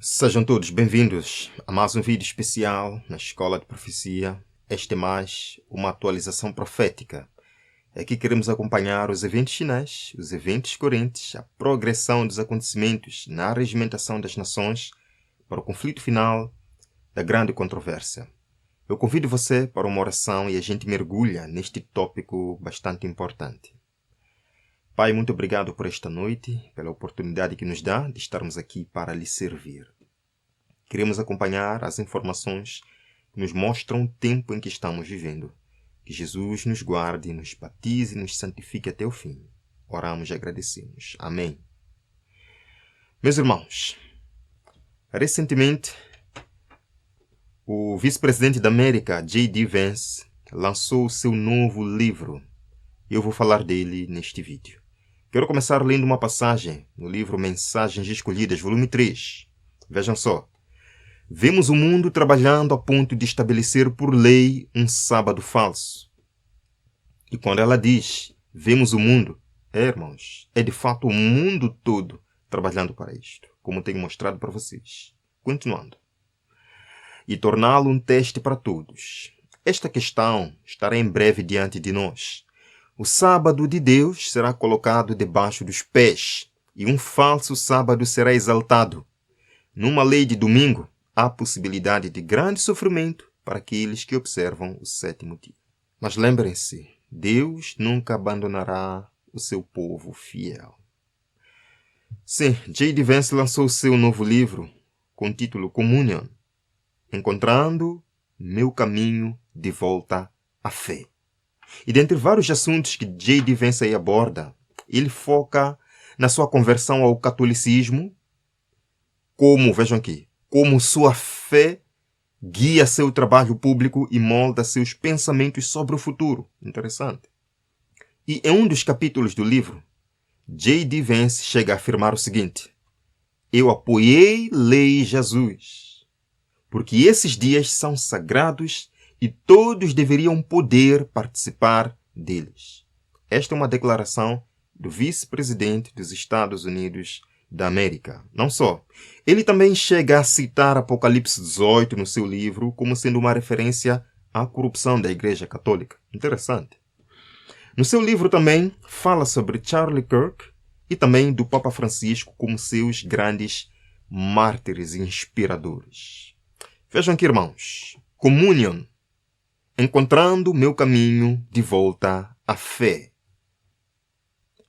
Sejam todos bem-vindos a mais um vídeo especial na Escola de Profecia. Este é mais uma atualização profética. Aqui queremos acompanhar os eventos finais, os eventos correntes, a progressão dos acontecimentos na regimentação das nações para o conflito final da grande controvérsia. Eu convido você para uma oração e a gente mergulha neste tópico bastante importante. Pai, muito obrigado por esta noite, pela oportunidade que nos dá de estarmos aqui para lhe servir. Queremos acompanhar as informações que nos mostram o tempo em que estamos vivendo. Que Jesus nos guarde, nos batize e nos santifique até o fim. Oramos e agradecemos. Amém. Meus irmãos, recentemente, o vice-presidente da América, J.D. Vance, lançou o seu novo livro. Eu vou falar dele neste vídeo. Quero começar lendo uma passagem no livro Mensagens Escolhidas, volume 3. Vejam só. Vemos o mundo trabalhando a ponto de estabelecer por lei um sábado falso. E quando ela diz, vemos o mundo, irmãos, é de fato o mundo todo trabalhando para isto, como tenho mostrado para vocês. Continuando. E torná-lo um teste para todos. Esta questão estará em breve diante de nós. O sábado de Deus será colocado debaixo dos pés, e um falso sábado será exaltado. Numa lei de domingo, há possibilidade de grande sofrimento para aqueles que observam o sétimo dia. Mas lembrem-se, Deus nunca abandonará o seu povo fiel. Sim, J.D. Vance lançou seu novo livro, com o título Communion, Encontrando Meu Caminho de Volta à Fé. E dentre vários assuntos que J.D. Vance aí aborda, ele foca na sua conversão ao catolicismo, vejam aqui, como sua fé guia seu trabalho público e molda seus pensamentos sobre o futuro. Interessante. E em um dos capítulos do livro, J.D. Vance chega a afirmar o seguinte: eu apoiei Lei Jesus, porque esses dias são sagrados e todos deveriam poder participar deles. Esta é uma declaração do vice-presidente dos Estados Unidos da América. Não só. Ele também chega a citar Apocalipse 18 no seu livro como sendo uma referência à corrupção da Igreja Católica. Interessante. No seu livro também fala sobre Charlie Kirk e também do Papa Francisco como seus grandes mártires inspiradores. Vejam aqui, irmãos. Communion. Encontrando meu caminho de volta à fé.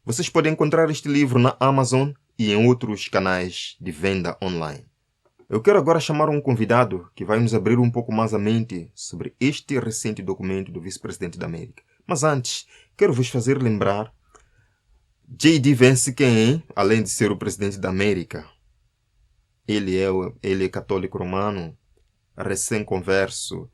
Vocês podem encontrar este livro na Amazon e em outros canais de venda online. Eu quero agora chamar um convidado que vai nos abrir um pouco mais a mente sobre este recente documento do vice-presidente da América. Mas antes, quero vos fazer lembrar J.D. Vance quem é, além de ser o presidente da América. Ele é católico romano, recém-converso.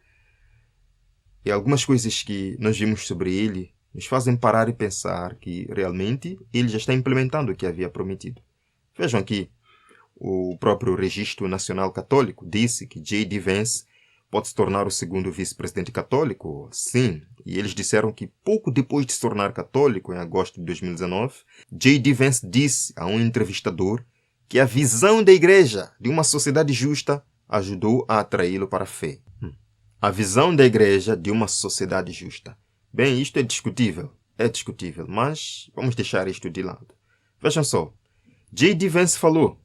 E algumas coisas que nós vimos sobre ele nos fazem parar e pensar que realmente ele já está implementando o que havia prometido. Vejam aqui, o próprio Registro Nacional Católico disse que J.D. Vance pode se tornar o segundo vice-presidente católico. Sim, e eles disseram que pouco depois de se tornar católico, em agosto de 2019, J.D. Vance disse a um entrevistador que a visão da igreja de uma sociedade justa ajudou a atraí-lo para a fé. A visão da igreja de uma sociedade justa. Bem, isto é discutível, mas vamos deixar isto de lado. Vejam só, J.D. Vance falou: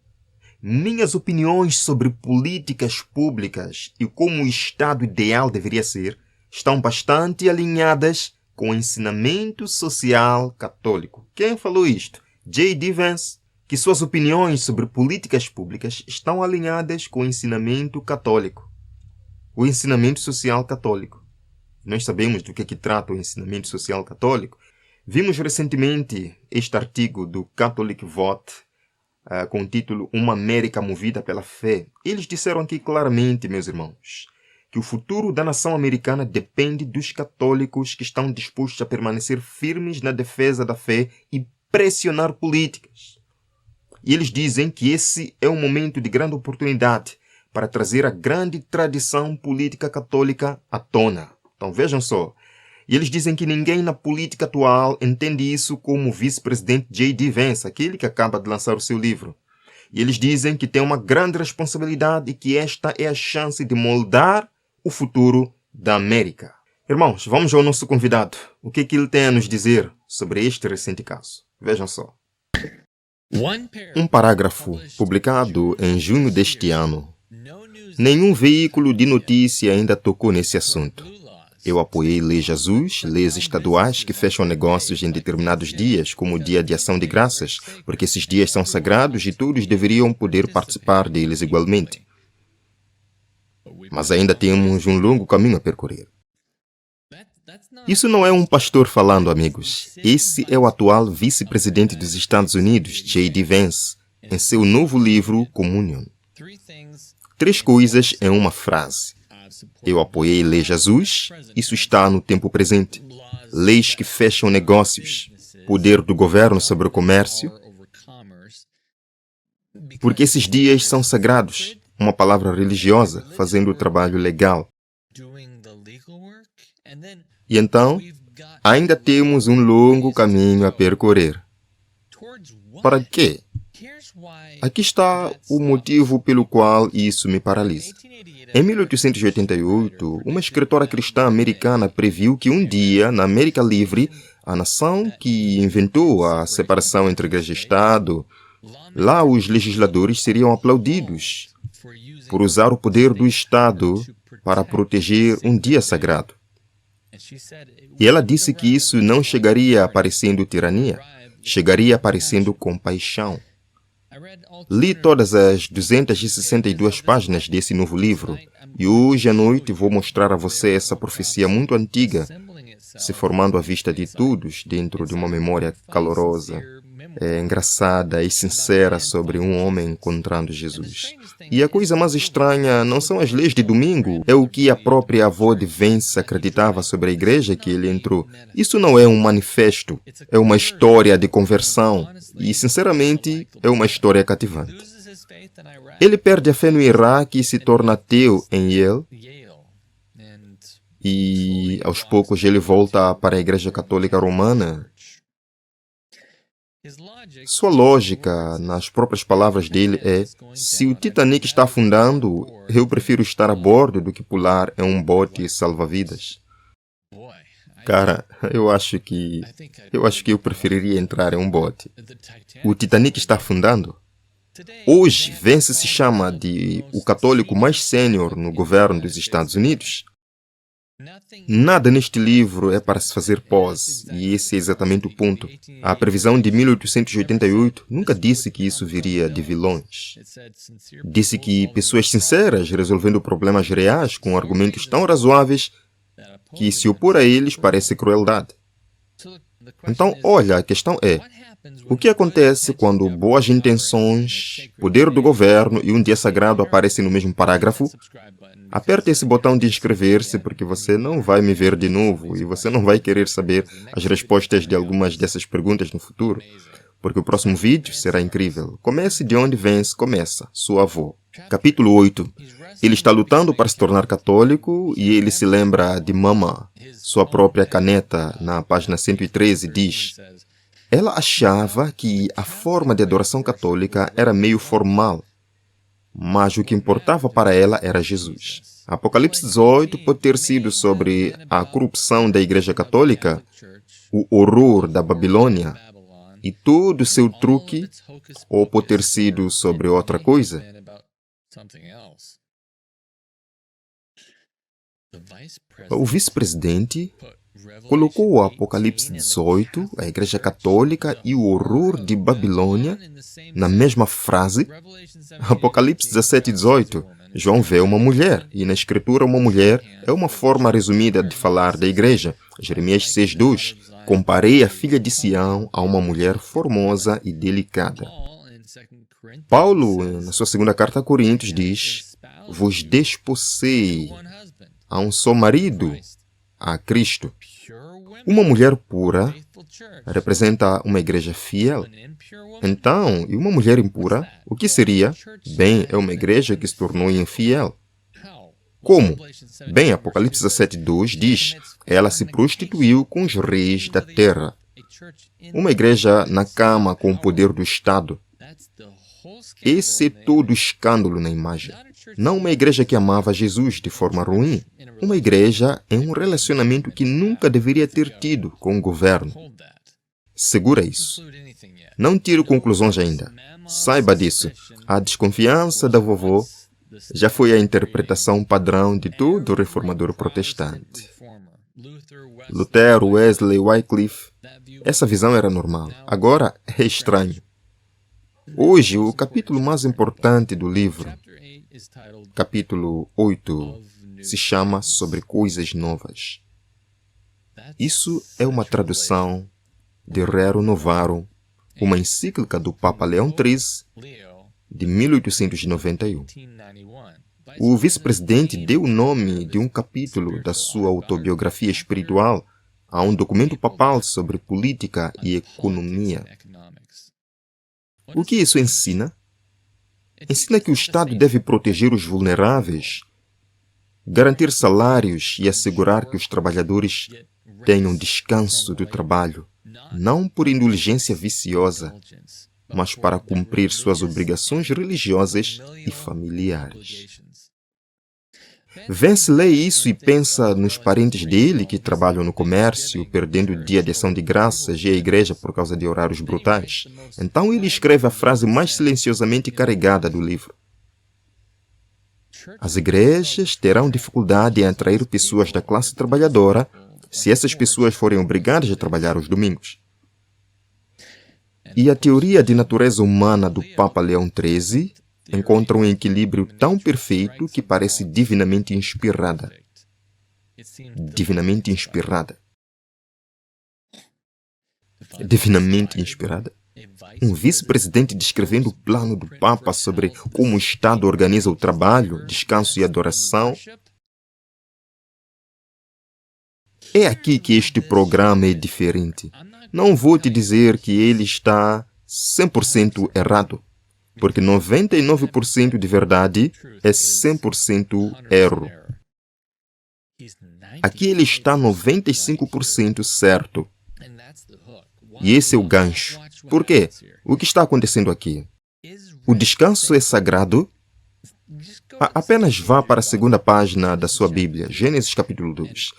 minhas opiniões sobre políticas públicas e como o Estado ideal deveria ser estão bastante alinhadas com o ensinamento social católico. Quem falou isto? J.D. Vance. Que suas opiniões sobre políticas públicas estão alinhadas com o ensinamento católico. O ensinamento social católico. Nós sabemos do que trata o ensinamento social católico. Vimos recentemente este artigo do Catholic Vote, com o título Uma América Movida pela Fé. Eles disseram aqui claramente, meus irmãos, que o futuro da nação americana depende dos católicos que estão dispostos a permanecer firmes na defesa da fé e pressionar políticas. E eles dizem que esse é um momento de grande oportunidade para trazer a grande tradição política católica à tona. Então vejam só. E eles dizem que ninguém na política atual entende isso como o vice-presidente J.D. Vance, aquele que acaba de lançar o seu livro. E eles dizem que tem uma grande responsabilidade e que esta é a chance de moldar o futuro da América. Irmãos, vamos ao nosso convidado. O que ele tem a nos dizer sobre este recente caso? Vejam só. Um parágrafo publicado em junho deste ano. Nenhum veículo de notícia ainda tocou nesse assunto. Eu apoiei leis azuis, leis estaduais que fecham negócios em determinados dias, como o Dia de Ação de Graças, porque esses dias são sagrados e todos deveriam poder participar deles igualmente. Mas ainda temos um longo caminho a percorrer. Isso não é um pastor falando, amigos. Esse é o atual vice-presidente dos Estados Unidos, J.D. Vance, em seu novo livro, Communion. 3 coisas em uma frase. Eu apoiei leis azuis, isso está no tempo presente. Leis que fecham negócios, poder do governo sobre o comércio, porque esses dias são sagrados, uma palavra religiosa, fazendo o trabalho legal. E então, ainda temos um longo caminho a percorrer. Para quê? Aqui está o motivo pelo qual isso me paralisa. Em 1888, uma escritora cristã americana previu que um dia, na América Livre, a nação que inventou a separação entre igreja e Estado, lá os legisladores seriam aplaudidos por usar o poder do Estado para proteger um dia sagrado. E ela disse que isso não chegaria aparecendo tirania, chegaria aparecendo compaixão. Li todas as 262 páginas desse novo livro e hoje à noite vou mostrar a você essa profecia muito antiga, se formando à vista de todos dentro de uma memória calorosa, engraçada e sincera sobre um homem encontrando Jesus. E a coisa mais estranha não são as leis de domingo, é o que a própria avó de Vance acreditava sobre a igreja que ele entrou. Isso não é um manifesto, é uma história de conversão e, sinceramente, é uma história cativante. Ele perde a fé no Iraque e se torna ateu em Yale. E, aos poucos, ele volta para a Igreja Católica Romana. Sua lógica, nas próprias palavras dele, é: se o Titanic está afundando, eu prefiro estar a bordo do que pular em um bote salva-vidas. Cara, eu acho que eu preferiria entrar em um bote. O Titanic está afundando. Hoje, Vance se chama de o católico mais sênior no governo dos Estados Unidos. Nada neste livro é para se fazer pose, e esse é exatamente o ponto. A previsão de 1888 nunca disse que isso viria de vilões. Disse que pessoas sinceras resolvendo problemas reais com argumentos tão razoáveis que se opor a eles parece crueldade. Então, olha, a questão é: o que acontece quando boas intenções, poder do governo e um dia sagrado aparecem no mesmo parágrafo? Aperte esse botão de inscrever-se porque você não vai me ver de novo e você não vai querer saber as respostas de algumas dessas perguntas no futuro, porque o próximo vídeo será incrível. Comece de onde Vance começa, sua avó. Capítulo 8. Ele está lutando para se tornar católico e ele se lembra de Mama. Sua própria caneta, na página 113, diz: ela achava que a forma de adoração católica era meio formal, mas o que importava para ela era Jesus. Apocalipse 18 pode ter sido sobre a corrupção da Igreja Católica, o horror da Babilônia e todo o seu truque, ou pode ter sido sobre outra coisa. O vice-presidente colocou o Apocalipse 18, a Igreja Católica e o horror de Babilônia na mesma frase. Apocalipse 17 e 18, João vê uma mulher, e na Escritura uma mulher é uma forma resumida de falar da Igreja. Jeremias 6:2, comparei a filha de Sião a uma mulher formosa e delicada. Paulo, na sua segunda carta a Coríntios, diz: vos desposei a um só marido, a Cristo. Uma mulher pura representa uma igreja fiel. Então, e uma mulher impura, o que seria? Bem, é uma igreja que se tornou infiel. Como? Bem, Apocalipse 17:2 diz: ela se prostituiu com os reis da terra. Uma igreja na cama com o poder do Estado. Esse é todo o escândalo na imagem. Não uma igreja que amava Jesus de forma ruim. Uma igreja é um relacionamento que nunca deveria ter tido com o governo. Segura isso. Não tire conclusões ainda. Saiba disso. A desconfiança da vovó já foi a interpretação padrão de todo reformador protestante. Lutero, Wesley, Wycliffe. Essa visão era normal. Agora é estranho. Hoje, o capítulo mais importante do livro, capítulo 8, se chama Sobre Coisas Novas. Isso é uma tradução de Rerum Novarum, uma encíclica do Papa Leão XIII, de 1891. O vice-presidente deu o nome de um capítulo da sua autobiografia espiritual a um documento papal sobre política e economia. O que isso ensina? Ensina que o Estado deve proteger os vulneráveis, garantir salários e assegurar que os trabalhadores tenham descanso do trabalho, não por indulgência viciosa, mas para cumprir suas obrigações religiosas e familiares. Vence lê isso e pensa nos parentes dele que trabalham no comércio, perdendo o dia de ação de graças e a igreja por causa de horários brutais. Então ele escreve a frase mais silenciosamente carregada do livro. As igrejas terão dificuldade em atrair pessoas da classe trabalhadora se essas pessoas forem obrigadas a trabalhar aos domingos. E a teoria de natureza humana do Papa Leão XIII encontra um equilíbrio tão perfeito que parece divinamente inspirada. Divinamente inspirada. Divinamente inspirada? Um vice-presidente descrevendo o plano do Papa sobre como o Estado organiza o trabalho, descanso e adoração. É aqui que este programa é diferente. Não vou te dizer que ele está 100% errado, porque 99% de verdade é 100% erro. Aqui ele está 95% certo. E esse é o gancho. Por quê? O que está acontecendo aqui? O descanso é sagrado? Apenas vá para a segunda página da sua Bíblia, Gênesis capítulo 2.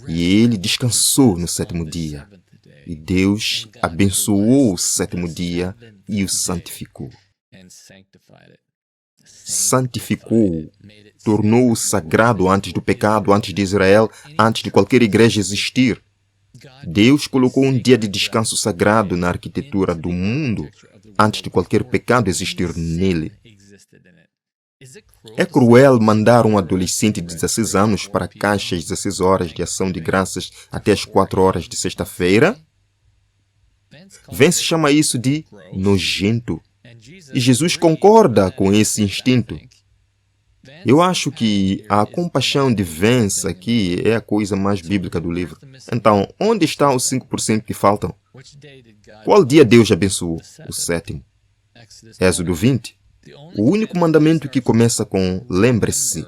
E ele descansou no sétimo dia. E Deus abençoou o sétimo dia e o santificou. Santificou-o, tornou-o sagrado antes do pecado, antes de Israel, antes de qualquer igreja existir. Deus colocou um dia de descanso sagrado na arquitetura do mundo, antes de qualquer pecado existir nele. É cruel mandar um adolescente de 16 anos para a caixa às 16 horas de ação de graças até às 4 horas de sexta-feira? Vence chama isso de nojento. E Jesus concorda com esse instinto. Eu acho que a compaixão de Vence aqui é a coisa mais bíblica do livro. Então, onde estão os 5% que faltam? Qual dia Deus abençoou? O sétimo. Êxodo 20. O único mandamento que começa com lembre-se,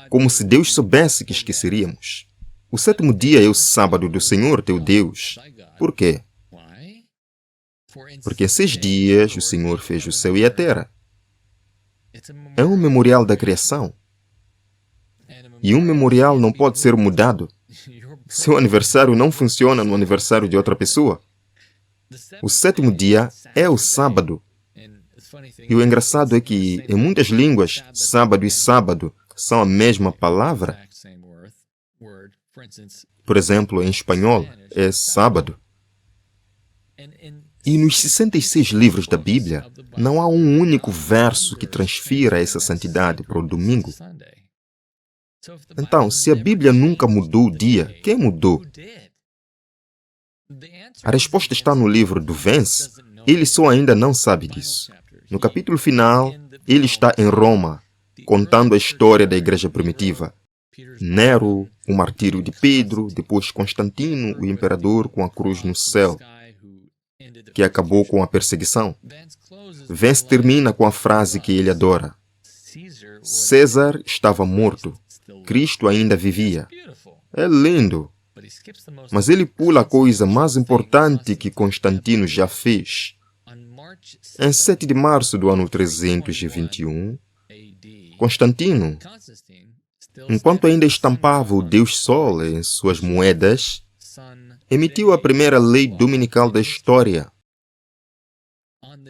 como se Deus soubesse que esqueceríamos. O sétimo dia é o sábado do Senhor teu Deus. Por quê? Porque em 6 dias o Senhor fez o céu e a terra. É um memorial da criação. E um memorial não pode ser mudado. Seu aniversário não funciona no aniversário de outra pessoa. O sétimo dia é o sábado. E o engraçado é que, em muitas línguas, sábado e sábado são a mesma palavra. Por exemplo, em espanhol, é sábado. E nos 66 livros da Bíblia, não há um único verso que transfira essa santidade para o domingo. Então, se a Bíblia nunca mudou o dia, quem mudou? A resposta está no livro do Vence. Ele só ainda não sabe disso. No capítulo final, ele está em Roma, contando a história da igreja primitiva. Nero, o martírio de Pedro, depois Constantino, o imperador com a cruz no céu, que acabou com a perseguição. Vence termina com a frase que ele adora. César estava morto. Cristo ainda vivia. É lindo. Mas ele pula a coisa mais importante que Constantino já fez. Em 7 de março do ano 321, Constantino, enquanto ainda estampava o Deus Sol em suas moedas, emitiu a primeira lei dominical da história.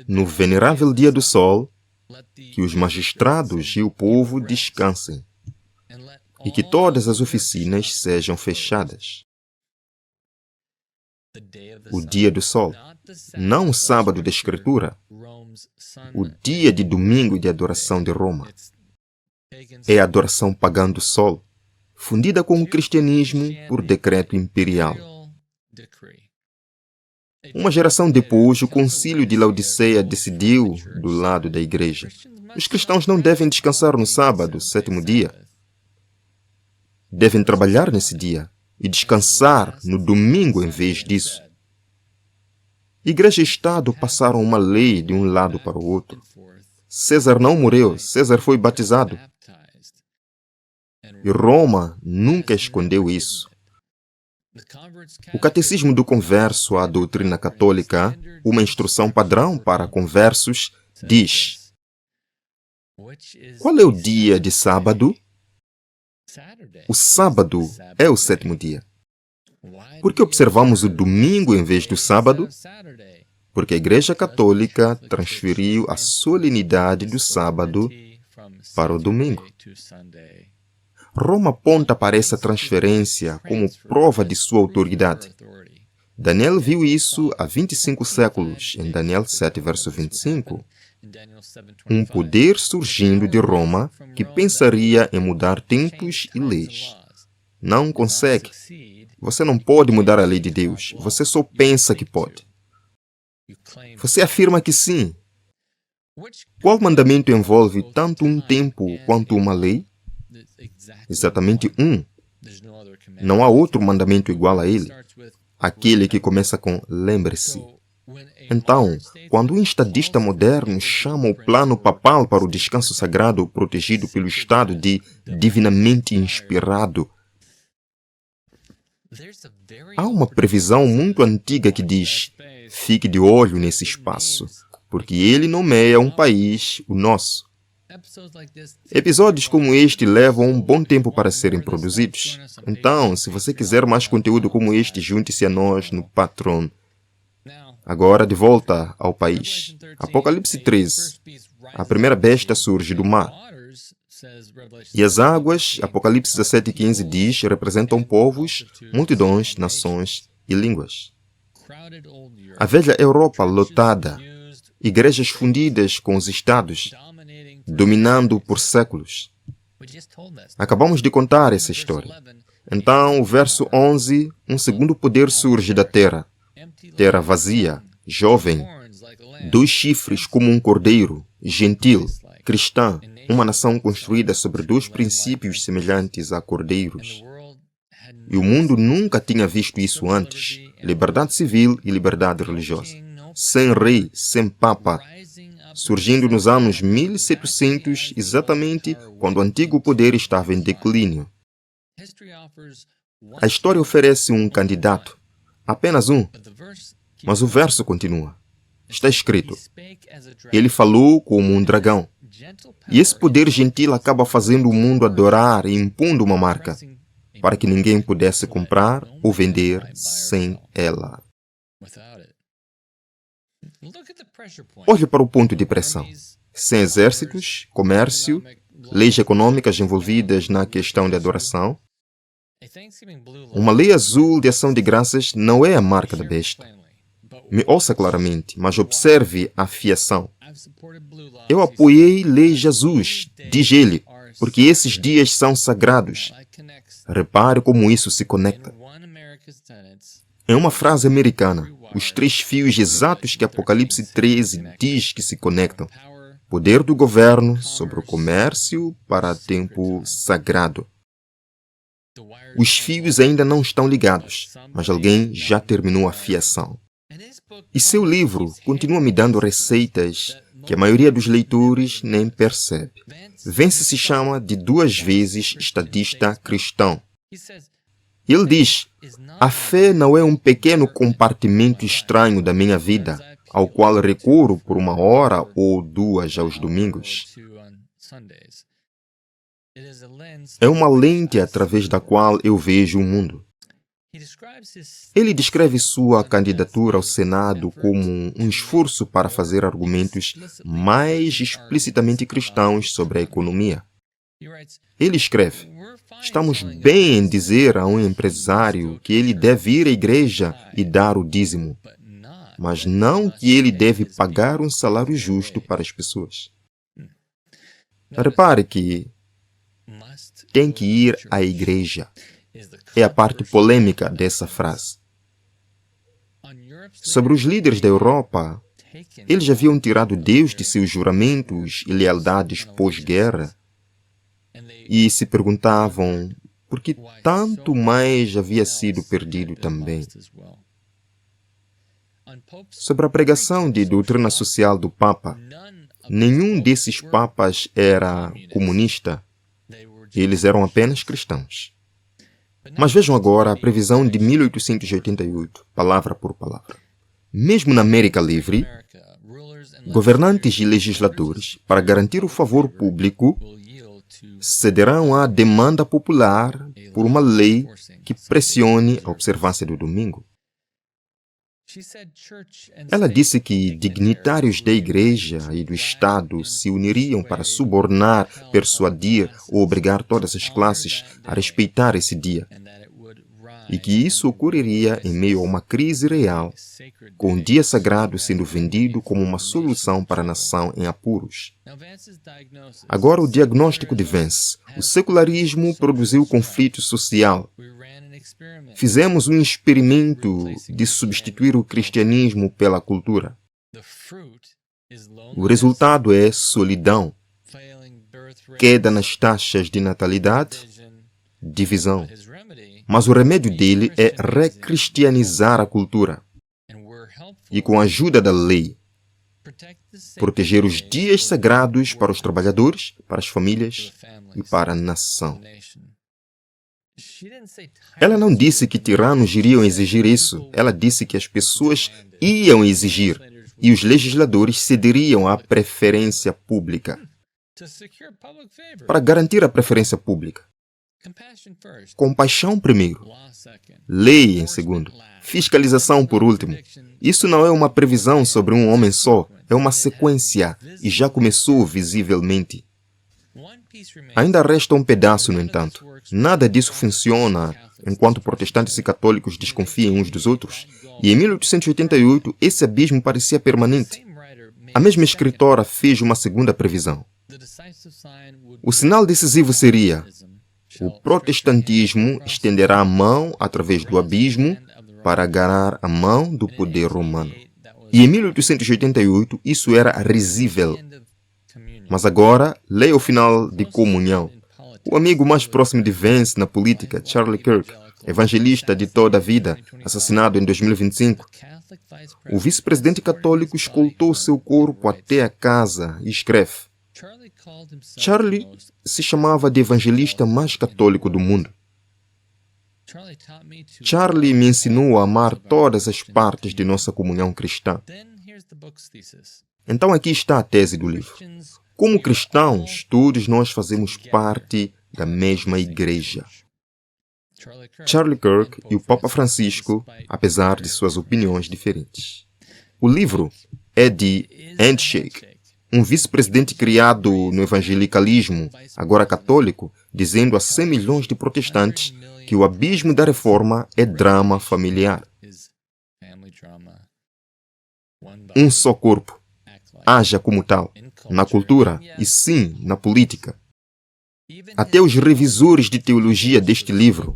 No venerável dia do Sol, que os magistrados e o povo descansem e que todas as oficinas sejam fechadas. O dia do Sol, não o sábado da Escritura, o dia de domingo de adoração de Roma. É a adoração pagã do Sol, fundida com o cristianismo por decreto imperial. Uma geração depois, o Concílio de Laodiceia decidiu do lado da igreja. Os cristãos não devem descansar no sábado, sétimo dia. Devem trabalhar nesse dia e descansar no domingo em vez disso. Igreja e Estado passaram uma lei de um lado para o outro. César não morreu, César foi batizado. E Roma nunca escondeu isso. O Catecismo do Converso à doutrina católica, uma instrução padrão para conversos, diz: qual é o dia de sábado? O sábado é o sétimo dia. Por que observamos o domingo em vez do sábado? Porque a Igreja Católica transferiu a solenidade do sábado para o domingo. Roma aponta para essa transferência como prova de sua autoridade. Daniel viu isso há 25 séculos, em Daniel 7, verso 25. Um poder surgindo de Roma que pensaria em mudar tempos e leis. Não consegue. Você não pode mudar a lei de Deus. Você só pensa que pode. Você afirma que sim. Qual mandamento envolve tanto um tempo quanto uma lei? Exatamente um. Não há outro mandamento igual a ele. Aquele que começa com lembre-se. Então, quando um estadista moderno chama o plano papal para o descanso sagrado protegido pelo Estado de divinamente inspirado, há uma previsão muito antiga que diz: fique de olho nesse espaço, porque ele nomeia um país, o nosso. Episódios como este levam um bom tempo para serem produzidos. Então, se você quiser mais conteúdo como este, junte-se a nós no Patreon. Agora, de volta ao país. Apocalipse 13. A primeira besta surge do mar. E as águas, Apocalipse 17:15 diz, representam povos, multidões, nações e línguas. A velha Europa lotada, igrejas fundidas com os estados, dominando por séculos. Acabamos de contar essa história. Então, o verso 11, um segundo poder surge da terra. Terra vazia, jovem, 2 chifres como um cordeiro, gentil, cristã, uma nação construída sobre 2 princípios semelhantes a cordeiros. E o mundo nunca tinha visto isso antes: liberdade civil e liberdade religiosa. Sem rei, sem papa, surgindo nos anos 1700, exatamente quando o antigo poder estava em declínio. A história oferece um candidato, apenas um, mas o verso continua. Está escrito: ele falou como um dragão. E esse poder gentil acaba fazendo o mundo adorar e impondo uma marca, para que ninguém pudesse comprar ou vender sem ela. Olhe para o ponto de pressão. Sem exércitos, comércio, leis econômicas envolvidas na questão de adoração, uma lei azul de ação de graças não é a marca da besta. Me ouça claramente, mas observe a fiação. Eu apoiei leis Jesus, diz ele, porque esses dias são sagrados. Repare como isso se conecta. Em uma frase americana, os 3 fios exatos que Apocalipse 13 diz que se conectam. Poder do governo sobre o comércio para tempo sagrado. Os fios ainda não estão ligados, mas alguém já terminou a fiação. E seu livro continua me dando receitas que a maioria dos leitores nem percebe. Vance se chama de 2 vezes estadista cristão. Ele diz: a fé não é um pequeno compartimento estranho da minha vida, ao qual recorro por 1 hora ou 2 aos domingos. É uma lente através da qual eu vejo o mundo. Ele descreve sua candidatura ao Senado como um esforço para fazer argumentos mais explicitamente cristãos sobre a economia. Ele escreve: estamos bem em dizer a um empresário que ele deve ir à igreja e dar o dízimo, mas não que ele deve pagar um salário justo para as pessoas. Repare que tem que ir à igreja. É a parte polêmica dessa frase. Sobre os líderes da Europa, eles haviam tirado Deus de seus juramentos e lealdades pós-guerra e se perguntavam por que tanto mais havia sido perdido também. Sobre a pregação de doutrina social do Papa, nenhum desses papas era comunista. Eles eram apenas cristãos. Mas vejam agora a previsão de 1888, palavra por palavra. Mesmo na América Livre, governantes e legisladores, para garantir o favor público, cederão à demanda popular por uma lei que pressione a observância do domingo. Ela disse que dignitários da Igreja e do Estado se uniriam para subornar, persuadir ou obrigar todas as classes a respeitar esse dia, e que isso ocorreria em meio a uma crise real, com o dia sagrado sendo vendido como uma solução para a nação em apuros. Agora, o diagnóstico de Vance. O secularismo produziu conflito social. Fizemos um experimento de substituir o cristianismo pela cultura. O resultado é solidão, queda nas taxas de natalidade, divisão. Mas o remédio dele é recristianizar a cultura e, com a ajuda da lei, proteger os dias sagrados para os trabalhadores, para as famílias e para a nação. Ela não disse que tiranos iriam exigir isso. Ela disse que as pessoas iam exigir e os legisladores cederiam à preferência pública. Para garantir a preferência pública, compaixão primeiro, lei em segundo, fiscalização por último. Isso não é uma previsão sobre um homem só, é uma sequência e já começou visivelmente. Ainda resta um pedaço, no entanto. Nada disso funciona enquanto protestantes e católicos desconfiam uns dos outros. E em 1888, esse abismo parecia permanente. A mesma escritora fez uma segunda previsão. O sinal decisivo seria: o protestantismo estenderá a mão através do abismo para agarrar a mão do poder romano. E em 1888 isso era risível. Mas agora, leia o final de Comunhão. O amigo mais próximo de Vance na política, Charlie Kirk, evangelista de toda a vida, assassinado em 2025. O vice-presidente católico escoltou seu corpo até a casa e escreve: Charlie se chamava de evangelista mais católico do mundo. Charlie me ensinou a amar todas as partes de nossa comunhão cristã. Então aqui está a tese do livro. Como cristãos, todos nós fazemos parte da mesma igreja. Charlie Kirk e o Papa Francisco, apesar de suas opiniões diferentes. O livro é de Handshake, um vice-presidente criado no evangelicalismo, agora católico, dizendo a 100 milhões de protestantes que o abismo da reforma é drama familiar. Um só corpo. Haja como tal, na cultura e sim na política. Até os revisores de teologia deste livro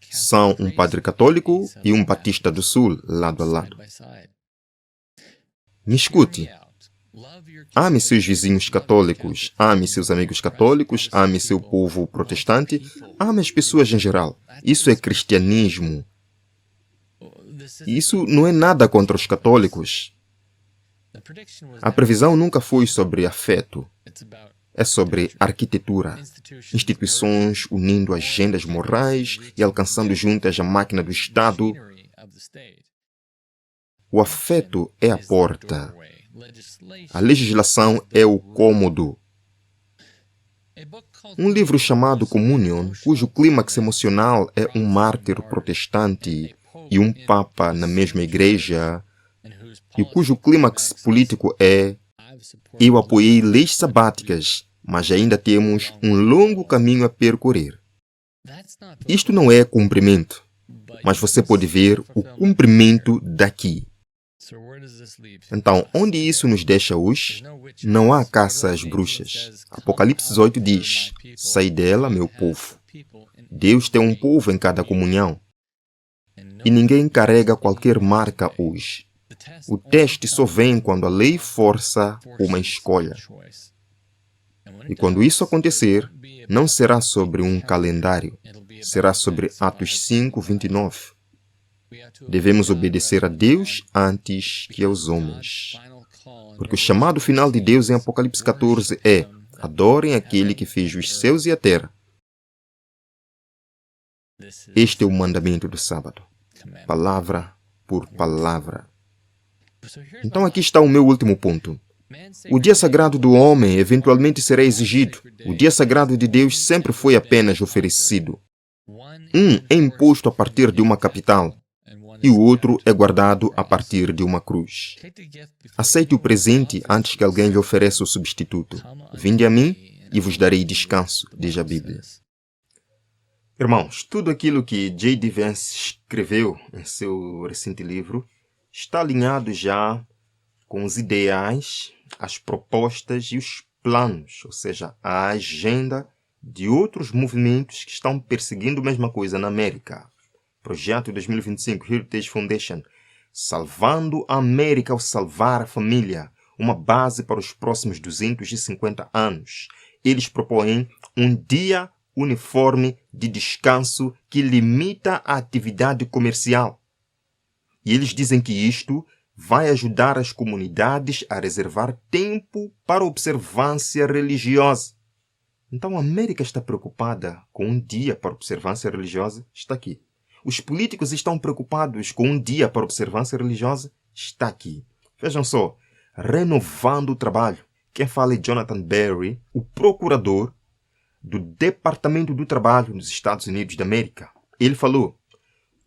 são um padre católico e um batista do sul, lado a lado. Me escute. Ame seus vizinhos católicos, ame seus amigos católicos, ame seu povo protestante, ame as pessoas em geral. Isso é cristianismo. Isso não é nada contra os católicos. A previsão nunca foi sobre afeto. É sobre arquitetura, instituições unindo agendas morais e alcançando juntas a máquina do Estado. O afeto é a porta. A legislação é o cômodo. Um livro chamado Communion, cujo clímax emocional é um mártir protestante e um papa na mesma igreja, e cujo clímax político é: eu apoiei leis sabáticas, mas ainda temos um longo caminho a percorrer. Isto não é cumprimento, mas você pode ver o cumprimento daqui. Então, onde isso nos deixa hoje? Não há caça às bruxas. Apocalipse 18 diz: sai dela, meu povo. Deus tem um povo em cada comunhão. E ninguém carrega qualquer marca hoje. O teste só vem quando a lei força uma escolha. E quando isso acontecer, não será sobre um calendário, será sobre Atos 5, 29. Devemos obedecer a Deus antes que aos homens. Porque o chamado final de Deus em Apocalipse 14 é: adorem aquele que fez os céus e a terra. Este é o mandamento do sábado, palavra por palavra. Então aqui está o meu último ponto. O dia sagrado do homem eventualmente será exigido. O dia sagrado de Deus sempre foi apenas oferecido. Um é imposto a partir de uma capital e o outro é guardado a partir de uma cruz. Aceite o presente antes que alguém lhe ofereça o substituto. Vinde a mim e vos darei descanso, diz a Bíblia. Irmãos, tudo aquilo que J.D. Vance escreveu em seu recente livro está alinhado já com os ideais, as propostas e os planos, ou seja, a agenda de outros movimentos que estão perseguindo a mesma coisa na América. Projeto 2025, Heritage Foundation, salvando a América ao salvar a família, uma base para os próximos 250 anos. Eles propõem um dia uniforme de descanso que limita a atividade comercial. E eles dizem que isto vai ajudar as comunidades a reservar tempo para observância religiosa. Então a América está preocupada com um dia para observância religiosa? Está aqui. Os políticos estão preocupados com um dia para observância religiosa? Está aqui. Vejam só, renovando o trabalho. Quem fala é Jonathan Berry, o procurador do Departamento do Trabalho nos Estados Unidos da América. Ele falou: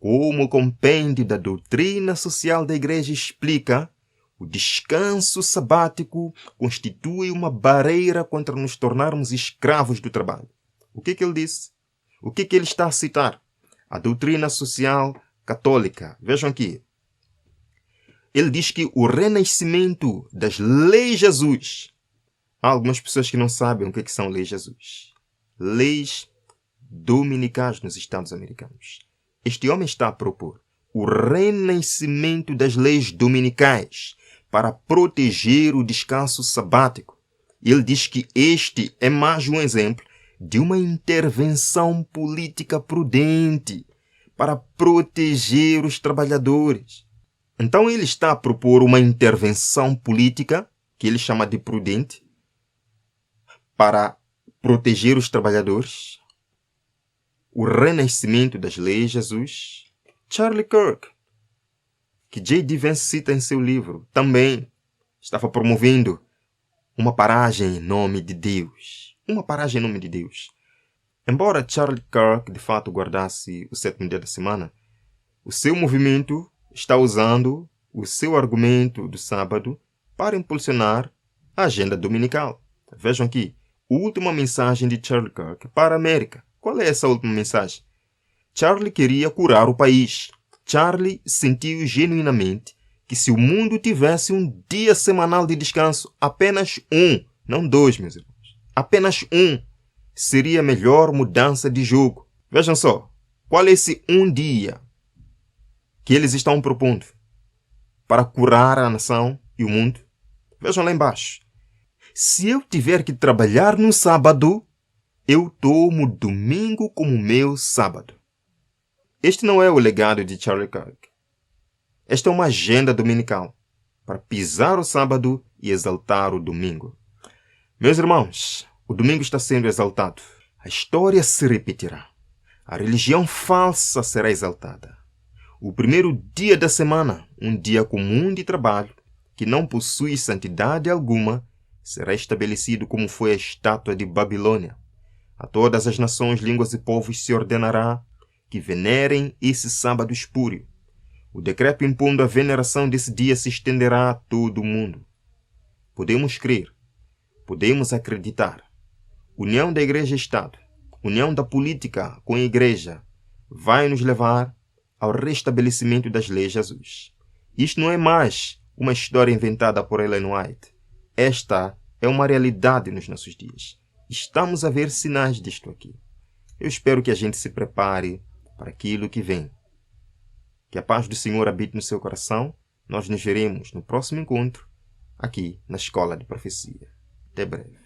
como o compêndio da doutrina social da Igreja explica, o descanso sabático constitui uma barreira contra nos tornarmos escravos do trabalho. O que ele disse? O que ele está a citar? A doutrina social católica. Vejam aqui. Ele diz que o renascimento das leis Jesus. Há algumas pessoas que não sabem o que são leis Jesus. Leis dominicais nos Estados Americanos. Este homem está a propor o renascimento das leis dominicais para proteger o descanso sabático. Ele diz que este é mais um exemplo de uma intervenção política prudente para proteger os trabalhadores. Então ele está a propor uma intervenção política, que ele chama de prudente, para proteger os trabalhadores. O renascimento das leis Jesus. Charlie Kirk, que J.D. Vance cita em seu livro, também estava promovendo uma paragem em nome de Deus. Uma paragem em nome de Deus. Embora Charlie Kirk de fato guardasse o sétimo dia da semana, o seu movimento está usando o seu argumento do sábado para impulsionar a agenda dominical. Vejam aqui, a última mensagem de Charlie Kirk para a América. Qual é essa última mensagem? Charlie queria curar o país. Charlie sentiu genuinamente que se o mundo tivesse um dia semanal de descanso, apenas um, não dois, meus irmãos, apenas um, seria a melhor mudança de jogo. Vejam só, qual é esse um dia que eles estão propondo para curar a nação e o mundo? Vejam lá embaixo. Se eu tiver que trabalhar no sábado, eu tomo domingo como meu sábado. Este não é o legado de Charlie Kirk. Esta é uma agenda dominical para pisar o sábado e exaltar o domingo. Meus irmãos, o domingo está sendo exaltado. A história se repetirá. A religião falsa será exaltada. O primeiro dia da semana, um dia comum de trabalho, que não possui santidade alguma, será estabelecido como foi a estátua de Babilônia. A todas as nações, línguas e povos se ordenará que venerem esse sábado espúrio. O decreto impondo a veneração desse dia se estenderá a todo o mundo. Podemos crer, podemos acreditar. União da Igreja e Estado, união da política com a Igreja, vai nos levar ao restabelecimento das leis de Jesus. Isto não é mais uma história inventada por Ellen White. Esta é uma realidade nos nossos dias. Estamos a ver sinais disto aqui. Eu espero que a gente se prepare para aquilo que vem. Que a paz do Senhor habite no seu coração. Nós nos veremos no próximo encontro, aqui na Escola de Profecia. Até breve.